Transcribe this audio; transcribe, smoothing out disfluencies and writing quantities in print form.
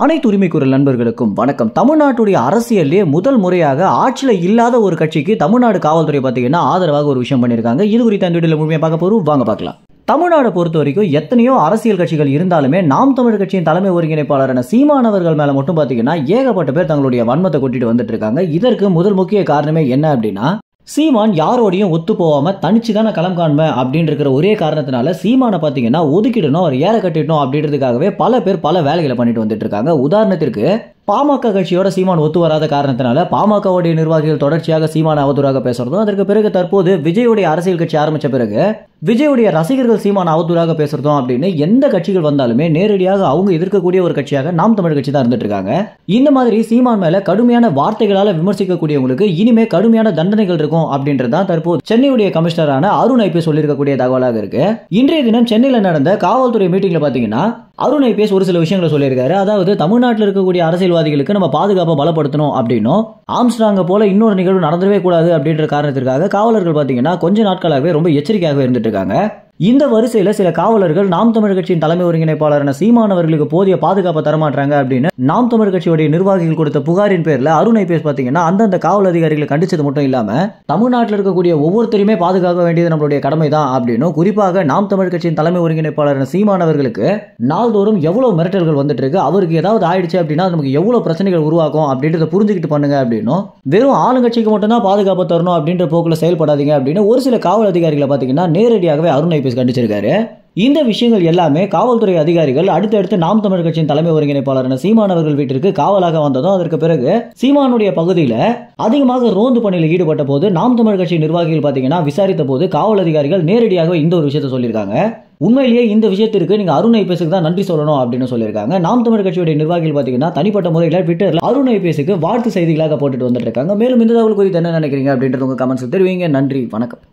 அனைத்து உரிமை குரல் நண்பர்களுக்கும் வணக்கம். தமிழ்நாட்டுடைய அரசியலே முதல் முறையாக ஆட்சியில் இல்லாத ஒரு கட்சிக்கு தமிழ்நாடு காவல்துறை பார்த்தீங்கன்னா ஆதரவாக ஒரு விஷயம் பண்ணியிருக்காங்க. இது குறித்து அந்த வீடியோவில் முழுமையாக பார்க்க போறோம், வாங்க பார்க்கலாம். தமிழ்நாடு பொறுத்த வரைக்கும் எத்தனையோ அரசியல் கட்சிகள் இருந்தாலுமே நாம் தமிழர் கட்சியின் தலைமை ஒருங்கிணைப்பாளரான சீமான் அவர்கள் மேல மட்டும் பாத்தீங்கன்னா ஏகப்பட்ட பேர் தங்களுடைய வன்மத்தை கொட்டிட்டு வந்துட்டு இருக்காங்க. இதற்கு முதல் முக்கிய காரணமே என்ன அப்படின்னா, சீமான் யாரோடையும் ஒத்து போகாம தனிச்சு தானே களம் காண்பேன் அப்படின்னு இருக்கிற ஒரே காரணத்தினால சீமானை பாத்தீங்கன்னா ஒதுக்கிடணும், அவர் ஏற கட்டிடணும் அப்படின்றதுக்காகவே பல பேர் பல வேலைகளை பண்ணிட்டு வந்துட்டு இருக்காங்க. உதாரணத்திற்கு பாமக கட்சியோட சீமான் ஒத்து வராத காரணத்தினால பாமகவுடைய நிர்வாகிகள் தொடர்ச்சியாக சீமான அவதூறாக பேசுறதும், அதற்கு பிறகு தற்போது விஜயுடைய அரசியல் கட்சி ஆரம்பிச்ச பிறகு விஜயுடைய ரசிகர்கள் சீமான அவதூறாக பேசுறதும் அப்படின்னு எந்த கட்சிகள் வந்தாலுமே நேரடியாக அவங்க எதிர்க்கக்கூடிய ஒரு கட்சியாக நாம் தமிழர் கட்சி தான் இருந்துட்டு இருக்காங்க. இந்த மாதிரி சீமான் மேல கடுமையான வார்த்தைகளால விமர்சிக்கக்கூடியவங்களுக்கு இனிமே கடுமையான தண்டனைகள் இருக்கும் அப்படின்றதான் தற்போது சென்னையுடைய கமிஷனரான அருண் ஐபிஎஸ் சொல்லியிருக்கக்கூடிய தகவலாக இருக்கு. இன்றைய தினம் சென்னையில் நடந்த காவல்துறை மீட்டிங்ல பாத்தீங்கன்னா அருண் ஐபிஎஸ் ஒரு சில விஷயங்களை சொல்லியிருக்காரு. அதாவது தமிழ்நாட்டில் இருக்கக்கூடிய அரசியல்வாதிகளுக்கு நம்ம பாதுகாப்பை பலப்படுத்தணும் அப்படின்னும், ஆம்ஸ்ட்ராங்க போல இன்னொரு நிகழ்வு நடந்துடவே கூடாது அப்படின்ற காரணத்திற்காக காவலர்கள் பாத்தீங்கன்னா கொஞ்ச நாட்களாகவே ரொம்ப எச்சரிக்கையாகவே இருந்துட்டு இருக்காங்க. இந்த வரிசையில சில காவலர்கள் நாம் தமிழர் கட்சியின் தலைமை ஒருங்கிணைப்பாளரான சீமான் அவர்களுக்கு போதிய பாதுகாப்பை தரமாட்டாங்க அப்படின்னு நாம் தமிழர் கட்சியுடைய நிர்வாகிகள் கொடுத்த புகாரின் பேர்ல அருண் ஐபிஎஸ் பாத்தீங்கன்னா அந்தந்த காவல் அதிகாரிகளை கண்டிச்சது மட்டும் இல்லாம தமிழ்நாட்டில் இருக்கக்கூடிய ஒவ்வொருத்தருமே பாதுகாக்க வேண்டியது நம்மளுடைய கடமை தான் அப்படின்னு, குறிப்பாக நாம் தமிழர் கட்சியின் தலைமை ஒருங்கிணைப்பாளரான சீமான் அவர்களுக்கு நாள்தோறும் எவ்வளவு மிரட்டல்கள் வந்துட்டு இருக்கு, அவருக்கு ஏதாவது ஆயிடுச்சு அப்படின்னா நமக்கு எவ்வளவு பிரச்சனைகள் உருவாக்கும் அப்படின்றத புரிஞ்சுக்கிட்டு பண்ணுங்க அப்படின்னும், வெறும் ஆளுங்கட்சிக்கு மட்டும் தான் பாதுகாப்பு தரணும் அப்படின்ற போக்குல செயல்படாதீங்க அப்படின்னு ஒரு சில காவல் அதிகாரிகளை பாத்தீங்கன்னா நேரடியாகவே அருண் கண்டிச்சிருக்காரு. இந்த விஷயங்கள் எல்லாமே காவல்துறை அதிகாரிகள் அடுத்தடுத்து நாம் தமிழர் கட்சியின் தலைமை ஒருங்கிணைப்பாளரான சீமான் அவர்கள் வீட்டிற்கு காவலாக வந்ததும், அதற்கு பிறகு சீமானுடைய பகுதியில் அதிகமாக ரோந்து பணியில் ஈடுபட்ட போது நாம் தமிழர் கட்சி நிர்வாகிகள் பாத்தீங்கன்னா விசாரித்த போது காவல் அதிகாரிகள் நேரடியாக இந்த ஒரு விஷயத்தை சொல்லியிருக்காங்க. உண்மையிலேயே இந்த விஷயத்திற்கு நீங்க அருண் ஐபிஎஸ்க்கு தான் நன்றி சொல்லணும் அப்படின்னு சொல்லியிருக்காங்க. நாம் தமிழர் கட்சியுடைய நிர்வாகிகள் பாத்தீங்கன்னா தனிப்பட்ட முறையில் ட்விட்டர்ல அருண் ஐபிஎஸ்க்கு வாழ்த்து செய்திகளாக போட்டுட்டு வந்துட்டு இருக்காங்க. மேலும் இந்த தகவல் குறித்து என்ன நினைக்கிறீங்க அப்படின்றது உங்க கமெண்ட்ஸ் தெரிவிங்க. நன்றி, வணக்கம்.